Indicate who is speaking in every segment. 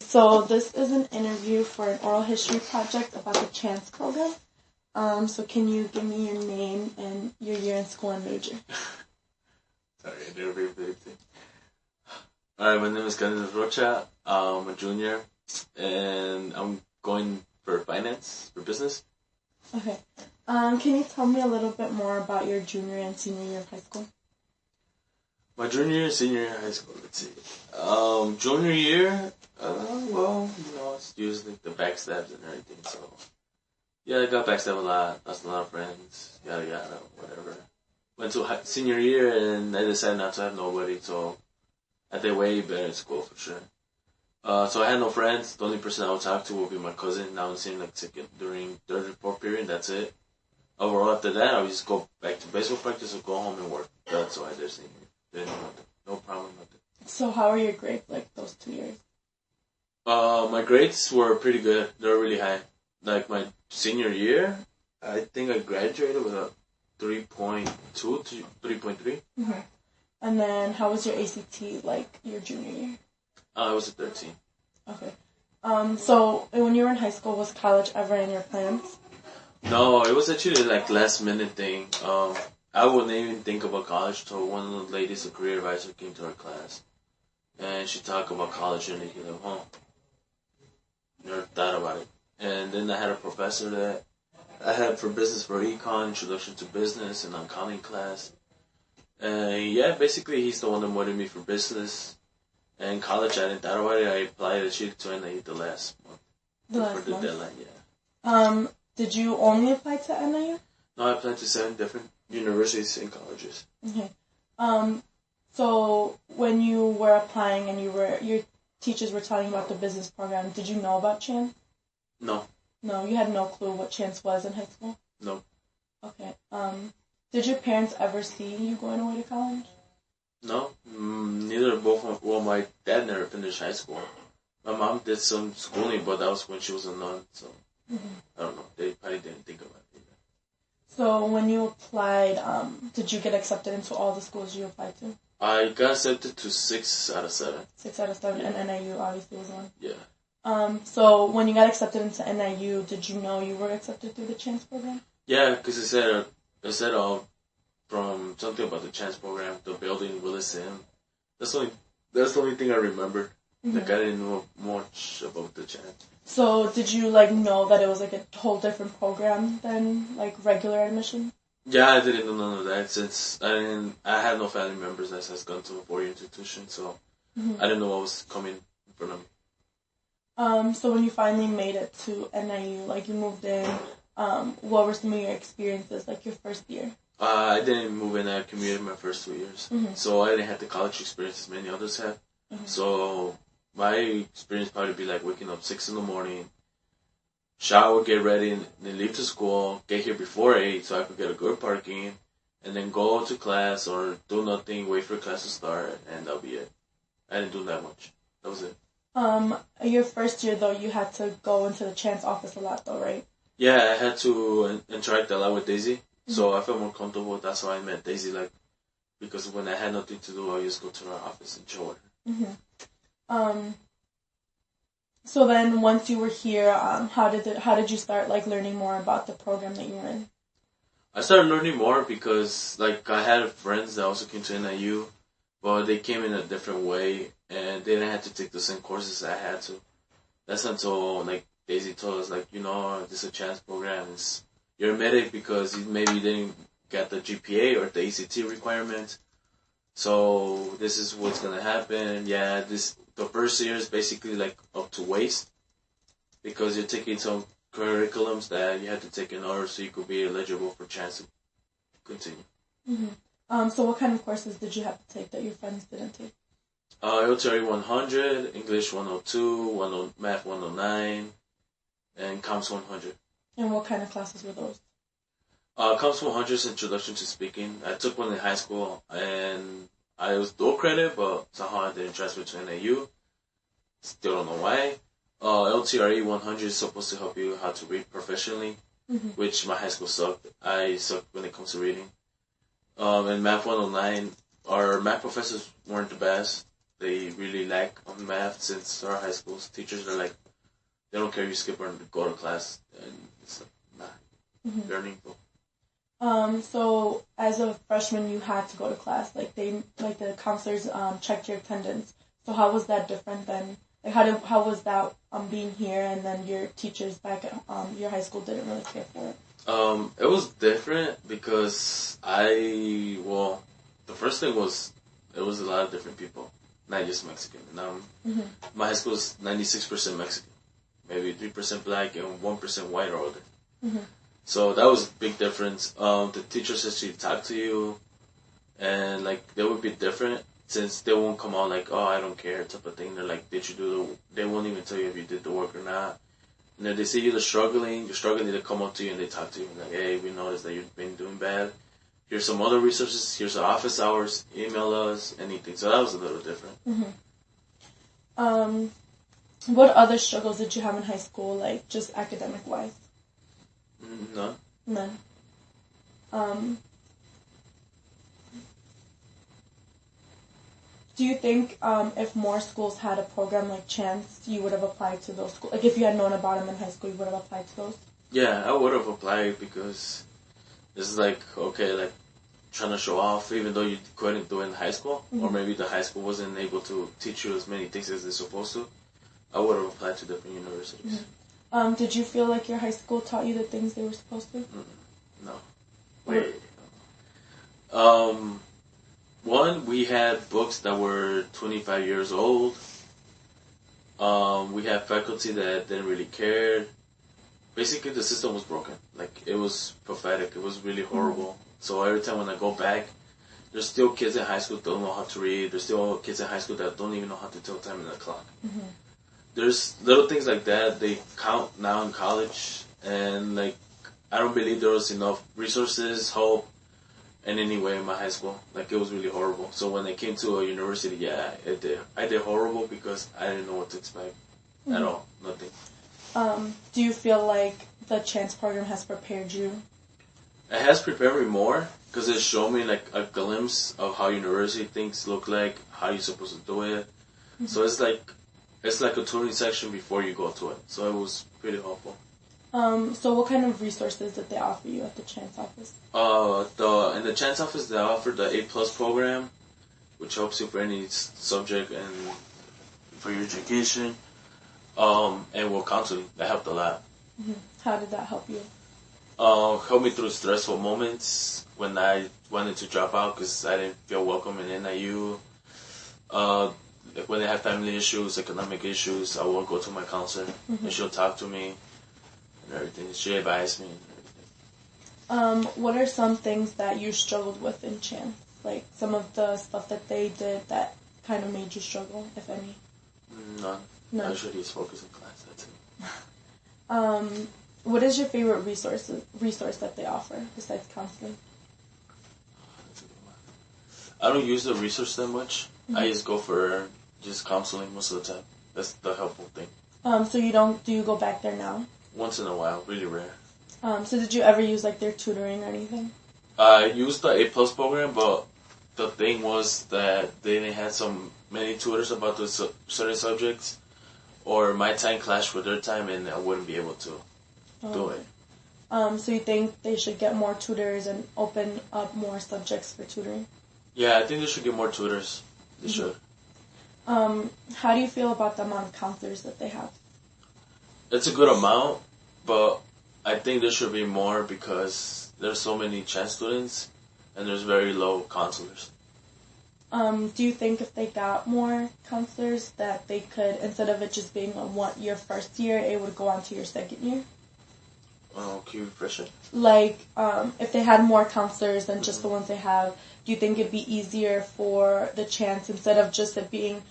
Speaker 1: So this is an interview for an oral history project about the CHANCE program. So can you give me your name and your year in school and major?
Speaker 2: Sorry, I never read anything. Alright, my name is Candice Rocha. I'm a junior, and I'm going for finance, for business.
Speaker 1: Okay. Can you tell me a little bit more about your junior and senior year of high school?
Speaker 2: My junior and senior year of high school, let's see. Junior year, it's usually the backstabs and everything, so. Yeah, I got backstabbed a lot, lost a lot of friends, yada yada, whatever. Went to senior year and I decided not to have nobody, so I did way better in school for sure. So I had no friends. The only person I would talk to would be my cousin. Now I'm seeing during third and fourth period. That's it. Overall, after that, I would just go back to baseball practice or go home and work. That's what I did senior year. No problem with it.
Speaker 1: So how are your grades like those 2 years?
Speaker 2: My grades were pretty good. They were really high. Like my senior year, I think I graduated with a 3.2 to 3.3.
Speaker 1: Mm-hmm. And then how was your ACT like your junior year?
Speaker 2: I was a 13.
Speaker 1: Okay. So when you were in high school, was college ever in your plans?
Speaker 2: No, it was actually like last minute thing. I wouldn't even think about college till one of the ladies, a career advisor, came to our class. And she talked about college and he like, never thought about it. And then I had a professor that I had for business for econ, introduction to business and accounting class. And basically he's the one that motivated me for business. And college, I didn't thought about it. I applied actually to NIU the last month. For the deadline, yeah.
Speaker 1: Did you only apply to NIU?
Speaker 2: No, I applied to 7 different universities and colleges.
Speaker 1: Okay. So when you were applying and your teachers were telling you about the business program, did you know about CHANCE?
Speaker 2: No.
Speaker 1: No, you had no clue what CHANCE was in high school?
Speaker 2: No.
Speaker 1: Okay. Did your parents ever see you going away to college?
Speaker 2: No. Neither both. Well, my dad never finished high school. My mom did some schooling, but that was when she was a nun, so I don't know. They probably didn't think about it either.
Speaker 1: So when you applied, did you get accepted into all the schools you applied to?
Speaker 2: I got accepted to 6 out of 7.
Speaker 1: 6 out of 7, yeah. And NIU obviously was one.
Speaker 2: Yeah.
Speaker 1: So when you got accepted into NIU, did you know you were accepted through the CHANCE program?
Speaker 2: Yeah, because it said from something about the CHANCE program, the building, Willis Sim. That's the only thing I remembered. Mm-hmm. Like I didn't know much about the CHANCE. So
Speaker 1: did you know that it was like a whole different program than like regular admission?
Speaker 2: Yeah, I didn't know none of that since I had no family members that has gone to a 4-year institution, so I didn't know what was coming in front of me.
Speaker 1: So when you finally made it to NIU, you moved in, what were some of your experiences, your first year?
Speaker 2: I didn't move in. I commuted my first 2 years. So I didn't have the college experience as many others have. So my experience probably be waking up 6 in the morning, shower, get ready, and then leave to school, get here before 8 so I could get a good parking, and then go to class or do nothing, wait for class to start, and that'll be it. I didn't do that much. That was it.
Speaker 1: Your first year, though, you had to go into the CHANCE office a lot, though, right?
Speaker 2: Yeah, I had to interact a lot with Daisy, so I felt more comfortable. That's how I met Daisy, because when I had nothing to do, I just go to her office and show her.
Speaker 1: So then, once you were here, how did you start learning more about the program that you were in?
Speaker 2: I started learning more because I had friends that also came to NIU, but they came in a different way and they didn't have to take the same courses I had to. That's until Daisy told us this is a CHANCE program. You're admitted because maybe you didn't get the GPA or the ACT requirements. So this is what's gonna happen. Yeah, the first year is basically up to waste because you're taking some curriculums that you have to take in order so you could be eligible for CHANCE to continue.
Speaker 1: So what kind of courses did you have to take that your friends didn't take?
Speaker 2: LTRE 100, English 102, Math 109, and Comms 100.
Speaker 1: And what kind of classes were those?
Speaker 2: Comms 100 is Introduction to Speaking. I took one in high school, and I was dual credit, but somehow I didn't transfer to NIU. Still don't know why. LTRE 100 is supposed to help you how to read professionally, which my high school sucked. I sucked when it comes to reading. And Math 109, our math professors weren't the best. they really lack on math since our high school's teachers are like, they don't care if you skip or go to class, and it's like, nah, learning.
Speaker 1: So as a freshman, you had to go to class. Like the counselors checked your attendance. So how was that different than like how was that being here and then your teachers back at your high school didn't really care for it?
Speaker 2: It was different because the first thing was it was a lot of different people, not just Mexican. And my high school is 96% Mexican, maybe 3% black and 1% white or older. So that was a big difference. The teachers actually talk to you, and like they would be different since they won't come out like, oh, I don't care type of thing. They're like, did you do they won't even tell you if you did the work or not. And if they see you're struggling, they come up to you and they talk to you like, hey, we noticed that you've been doing bad. Here's some other resources. Here's our office hours. Email us, anything. So that was a little different.
Speaker 1: What other struggles did you have in high school, like just academic wise? None. Do you think if more schools had a program like Chance, you would have applied to those schools? Like if you had known about them in high school, you would have applied to those?
Speaker 2: Yeah, I would have applied because it's like, okay, like trying to show off even though you couldn't do it in high school, or maybe the high school wasn't able to teach you as many things as they're supposed to. I would have applied to different universities.
Speaker 1: Did you feel like your high school taught you the things they were supposed to?
Speaker 2: No. Wait. One, we had books that were 25 years old. We had faculty that didn't really care. Basically, the system was broken. Like, it was pathetic. It was really horrible. So every time when I go back, there's still kids in high school that don't know how to read. There's still kids in high school that don't even know how to tell time in the clock. There's little things like that. They count now in college. And, like, I don't believe there was enough resources, hope, in any way in my high school. Like, it was really horrible. So when I came to a university, yeah, I did horrible because I didn't know what to expect at all. Nothing.
Speaker 1: Do you feel like the Chance program has prepared you?
Speaker 2: It has prepared me more because it showed me like a glimpse of how university things look like, how you're supposed to do it. So it's like a tutoring section before you go to it. So it was pretty helpful.
Speaker 1: So what kind of resources did they offer you at the Chance office?
Speaker 2: In the Chance office, they offered the A+ program, which helps you for any subject and for your education. And counseling, that helped a lot.
Speaker 1: How did that help you?
Speaker 2: Helped me through stressful moments when I wanted to drop out because I didn't feel welcome in NIU. Like when I had family issues, economic issues, I will go to my counselor and she'll talk to me and everything. She advised me and everything.
Speaker 1: What are some things that you struggled with in Chance? Like some of the stuff that they did that kind of made you struggle, if any?
Speaker 2: None. I should just focus in class, that's it.
Speaker 1: What is your favorite resource that they offer besides counseling?
Speaker 2: That's a good one. I don't use the resource that much. I just go for just counseling most of the time. That's the helpful thing.
Speaker 1: So do you go back there now?
Speaker 2: Once in a while, really rare.
Speaker 1: So did you ever use like their tutoring or anything?
Speaker 2: I used the A+ program, but the thing was that they didn't have so many tutors about the certain subjects, or my time clashed with their time, and I wouldn't be able to do it.
Speaker 1: So you think they should get more tutors and open up more subjects for tutoring?
Speaker 2: Yeah, I think they should get more tutors. They should.
Speaker 1: How do you feel about the amount of counselors that they have?
Speaker 2: It's a good amount, but I think there should be more because there's so many Chance students, and there's very low counselors.
Speaker 1: Do you think if they got more counselors that they could, instead of it just being your first year, it would go on to your second year?
Speaker 2: Oh, can you refresh it?
Speaker 1: Like, if they had more counselors than just the ones they have, do you think it'd be easier for the Chance, instead of just it being,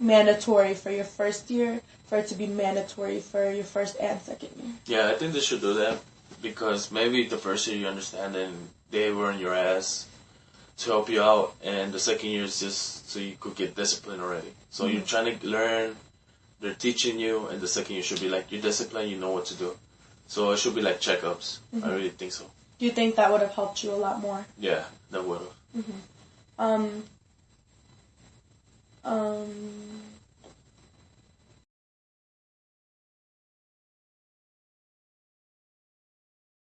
Speaker 1: mandatory for your first year, for it to be mandatory for your first and second year?
Speaker 2: Yeah, I think they should do that because maybe the first year you understand and they were in your ass to help you out, and the second year is just so you could get disciplined already. So you're trying to learn, they're teaching you, and the second year should be like, you're disciplined, you know what to do. So it should be like checkups. I really think so.
Speaker 1: Do you think that would have helped you a lot more?
Speaker 2: Yeah, that would have.
Speaker 1: Um,